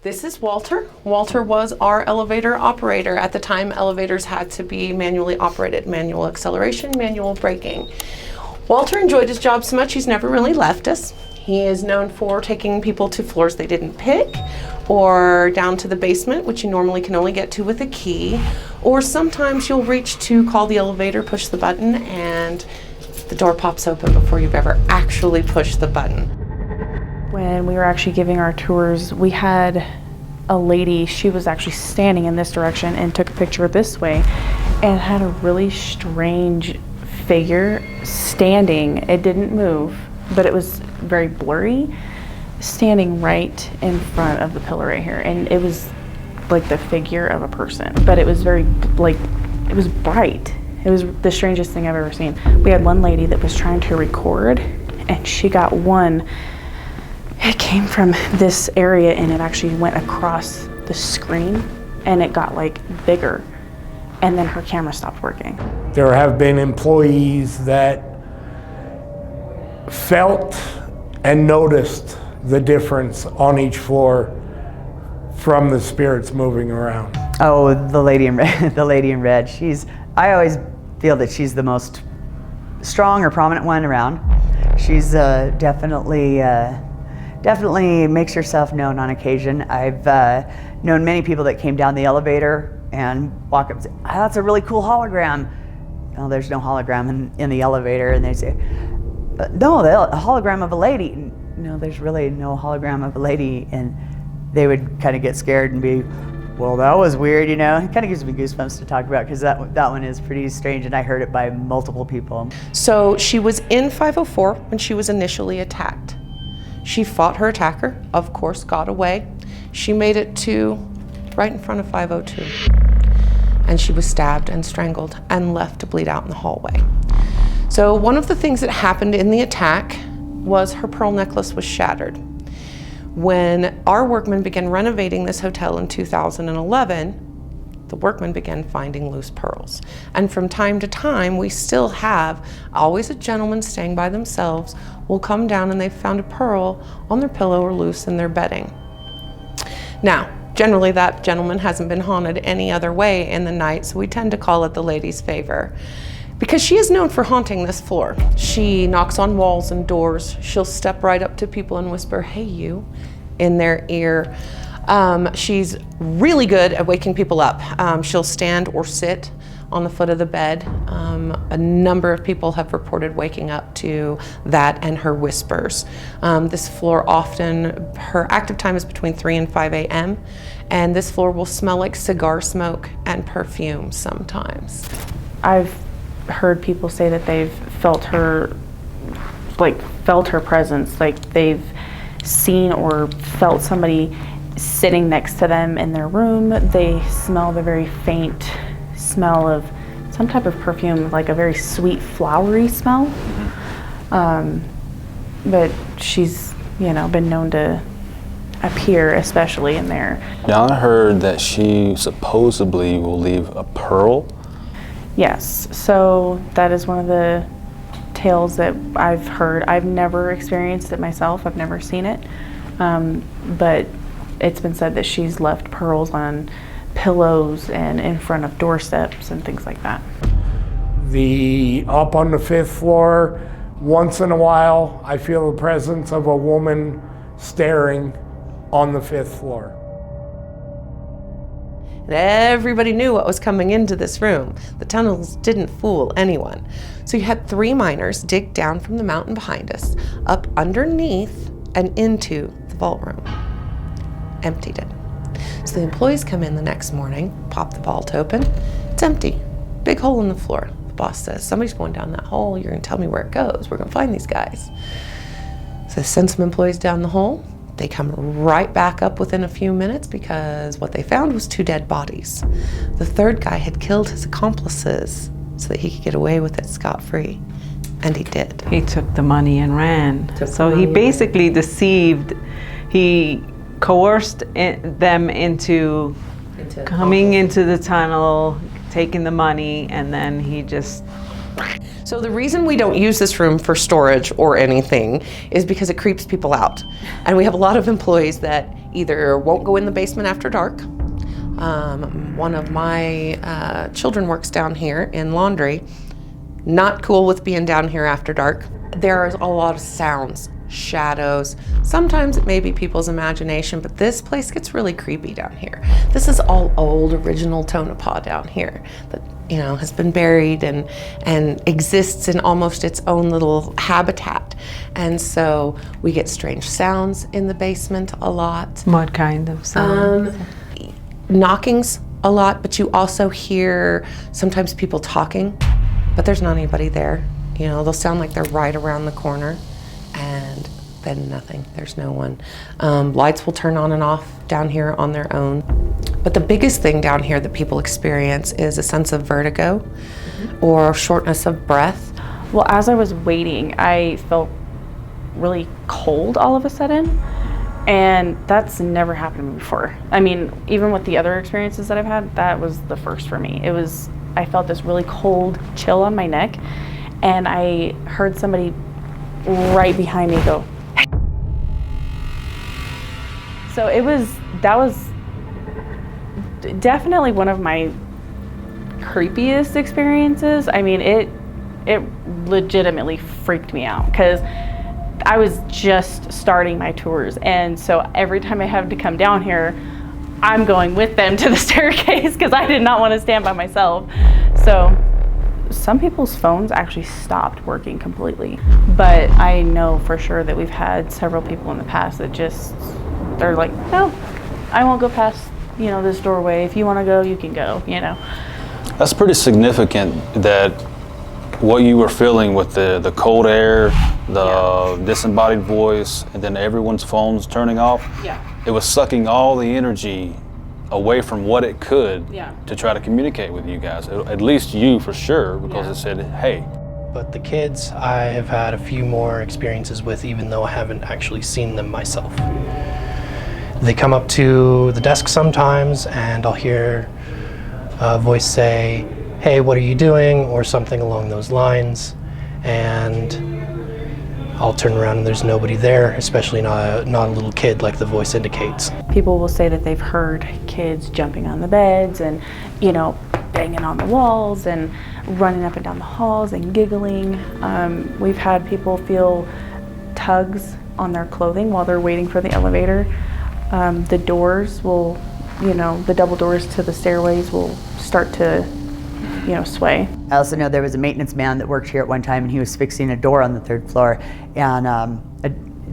This is Walter. Walter was our elevator operator. At the time, elevators had to be manually operated, manual acceleration, manual braking. Walter enjoyed his job so much, he's never really left us. He is known for taking people to floors they didn't pick, or down to the basement, which you normally can only get to with a key, or sometimes you'll reach to call the elevator, push the button, and the door pops open before you've ever actually pushed the button. When we were actually giving our tours, we had a lady, she was actually standing in this direction and took a picture this way and had a really strange figure standing. It didn't move, but it was very blurry, standing right in front of the pillar right here. And it was like the figure of a person, but it was very, like, it was bright. It was the strangest thing I've ever seen. We had one lady that was trying to record, and she got one. It came from this area and it actually went across the screen and it got like bigger, and then her camera stopped working. There have been employees that felt and noticed the difference on each floor from the spirits moving around. Oh, the lady in red. The lady in red. I always feel that she's the most strong or prominent one around. She's definitely makes herself known on occasion. I've known many people that came down the elevator and walk up and say, "Oh, that's a really cool hologram." Oh, there's no hologram in the elevator, and they say, "No, a hologram of a lady." No, there's really no hologram of a lady, and they would kind of get scared and be, "Well, that was weird," you know. It kind of gives me goosebumps to talk about because that one is pretty strange, and I heard it by multiple people. So she was in 504 when she was initially attacked. She fought her attacker, of course, got away. She made it to right in front of 502. And she was stabbed and strangled and left to bleed out in the hallway. So one of the things that happened in the attack was her pearl necklace was shattered. When our workmen began renovating this hotel in 2011, the workmen began finding loose pearls. And from time to time, we still have always a gentleman staying by themselves will come down and they've found a pearl on their pillow or loose in their bedding. Now, generally that gentleman hasn't been haunted any other way in the night, so we tend to call it the lady's favor. Because she is known for haunting this floor. She knocks on walls and doors. She'll step right up to people and whisper, "Hey, you," in their ear. She's really good at waking people up. She'll stand or sit on the foot of the bed. A number of people have reported waking up to that and her whispers. This floor often, her active time is between 3 and 5 a.m. and this floor will smell like cigar smoke and perfume sometimes. I've heard people say that they've felt her presence, like they've seen or felt somebody sitting next to them in their room. They smell the very faint smell of some type of perfume, like a very sweet flowery smell. But she's, been known to appear, especially in there. Now I heard that she supposedly will leave a pearl. Yes, so that is one of the tales that I've heard. I've never experienced it myself, I've never seen it, but it's been said that she's left pearls on pillows and in front of doorsteps and things like that. Up on the 5th floor, once in a while, I feel the presence of a woman staring on the 5th floor. And everybody knew what was coming into this room. The tunnels didn't fool anyone. So you had 3 miners dig down from the mountain behind us, up underneath and into the vault room. Emptied it. So the employees come in the next morning, pop the vault open, it's empty. Big hole in the floor. The boss says, "Somebody's going down that hole, you're gonna tell me where it goes, we're gonna find these guys." So they send some employees down the hole. They come right back up within a few minutes because what they found was 2 dead bodies. The 3rd guy had killed his accomplices so that he could get away with it scot-free, and he did. He took the money and ran. So he basically deceived, he coerced them into coming into the tunnel, taking the money, and then he just... So the reason we don't use this room for storage or anything is because it creeps people out. And we have a lot of employees that either won't go in the basement after dark. One of my children works down here in laundry. Not cool with being down here after dark. There's a lot of sounds, shadows. Sometimes it may be people's imagination, but this place gets really creepy down here. This is all old, original Tonopah down here that, you know, has been buried and exists in almost its own little habitat. And so we get strange sounds in the basement a lot. What kind of sound? Knockings a lot, but you also hear sometimes people talking, but there's not anybody there. You know, they'll sound like they're right around the corner, and then nothing, there's no one. Lights will turn on and off down here on their own. But the biggest thing down here that people experience is a sense of vertigo or shortness of breath. Well, as I was waiting, I felt really cold all of a sudden. And that's never happened to me before. I mean, even with the other experiences that I've had, that was the first for me. I felt this really cold chill on my neck, and I heard somebody right behind me go, "Hey." So that was definitely one of my creepiest experiences. I mean, it legitimately freaked me out, because I was just starting my tours, and so every time I have to come down here, I'm going with them to the staircase because I did not want to stand by myself. So some people's phones actually stopped working completely, but I know for sure that we've had several people in the past that they're like, no, I won't go past, you know, this doorway. If you want to go, you can go, you know. That's pretty significant that what you were feeling with the cold air, the disembodied voice, and then everyone's phones turning off. Yeah. It was sucking all the energy away from what it could to try to communicate with you guys. At least you for sure, because it said, hey. But the kids, I have had a few more experiences with, even though I haven't actually seen them myself. They come up to the desk sometimes, and I'll hear a voice say, hey, what are you doing? Or something along those lines. And I'll turn around and there's nobody there, especially not a little kid like the voice indicates. People will say that they've heard kids jumping on the beds and, you know, banging on the walls and running up and down the halls and giggling. We've had people feel tugs on their clothing while they're waiting for the elevator. The doors will, you know, the double doors to the stairways will start to, you know, sway. I also know there was a maintenance man that worked here at one time, and he was fixing a door on the 3rd floor, and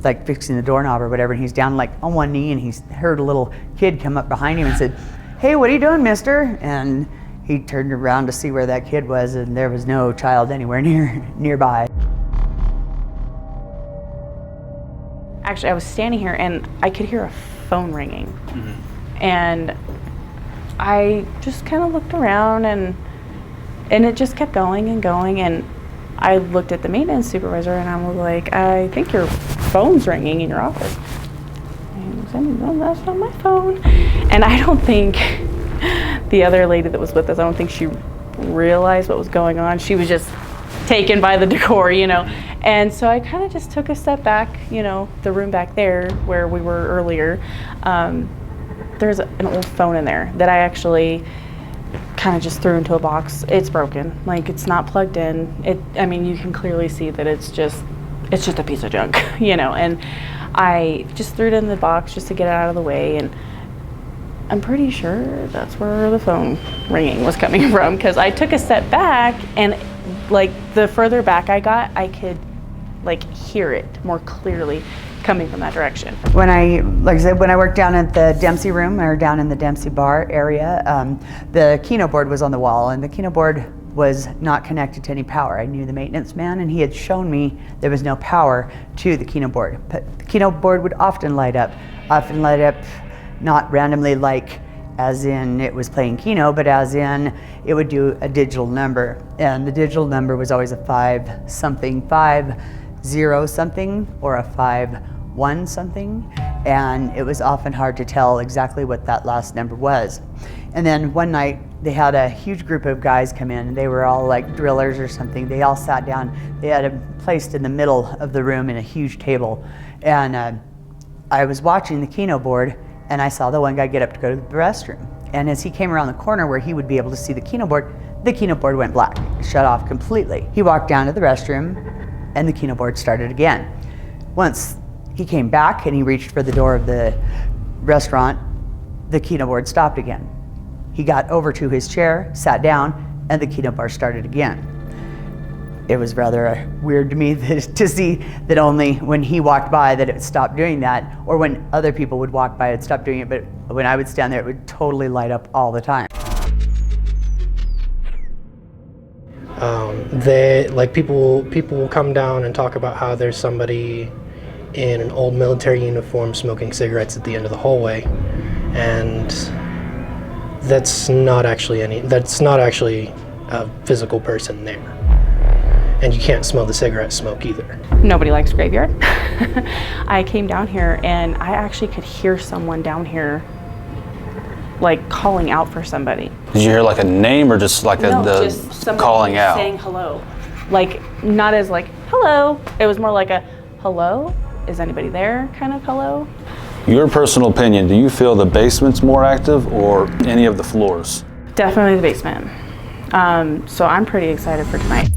like fixing the doorknob or whatever, and he's down like on one knee, and he's heard a little kid come up behind him and said, hey, what are you doing, mister? And he turned around to see where that kid was, and there was no child anywhere nearby. Actually, I was standing here and I could hear a phone ringing. And I just kind of looked around, and it just kept going and going, and I looked at the maintenance supervisor and I was like, I think your phone's ringing in your office. And he said, no, that's not my phone. And I don't think the other lady that was with us, I don't think she realized what was going on. She was just taken by the decor, you know. And so I kind of just took a step back, you know, the room back there where we were earlier. There's an old phone in there that I actually kind of just threw into a box. It's broken, like it's not plugged in. I mean, you can clearly see that it's just a piece of junk, you know. And I just threw it in the box just to get it out of the way. And I'm pretty sure that's where the phone ringing was coming from, because I took a step back, and like the further back I got, I could like hear it more clearly coming from that direction. Like I said, when I worked down at the Dempsey room, or down in the Dempsey bar area, the Keno board was on the wall, and the Keno board was not connected to any power. I knew the maintenance man, and he had shown me there was no power to the Keno board. But the Keno board would often light up not randomly, like as in it was playing Keno, but as in it would do a digital number. And the digital number was always a 5 something, 5-0 something, or a 5-1 something. And it was often hard to tell exactly what that last number was. And then one night they had a huge group of guys come in, and they were all like drillers or something. They all sat down. They had them placed in the middle of the room in a huge table. And I was watching the Keno board, and I saw the one guy get up to go to the restroom. And as he came around the corner where he would be able to see the Keno board went black, shut off completely. He walked down to the restroom and the Keno board started again. Once he came back and he reached for the door of the restaurant, the Keno board stopped again. He got over to his chair, sat down, and the Keno bar started again. It was rather weird to me to see that only when he walked by that it stopped doing that, or when other people would walk by it stopped doing it, but when I would stand there it would totally light up all the time. People will come down and talk about how there's somebody in an old military uniform smoking cigarettes at the end of the hallway, and that's not actually a physical person there. And you can't smell the cigarette smoke either. Nobody likes graveyard. I came down here and I actually could hear someone down here like calling out for somebody. Did you hear like a name or just like Just somebody calling out? saying hello. Like not as like hello. It was more like a hello? Is anybody there kind of hello? Your personal opinion, do you feel the basement's more active or any of the floors? Definitely the basement. So I'm pretty excited for tonight.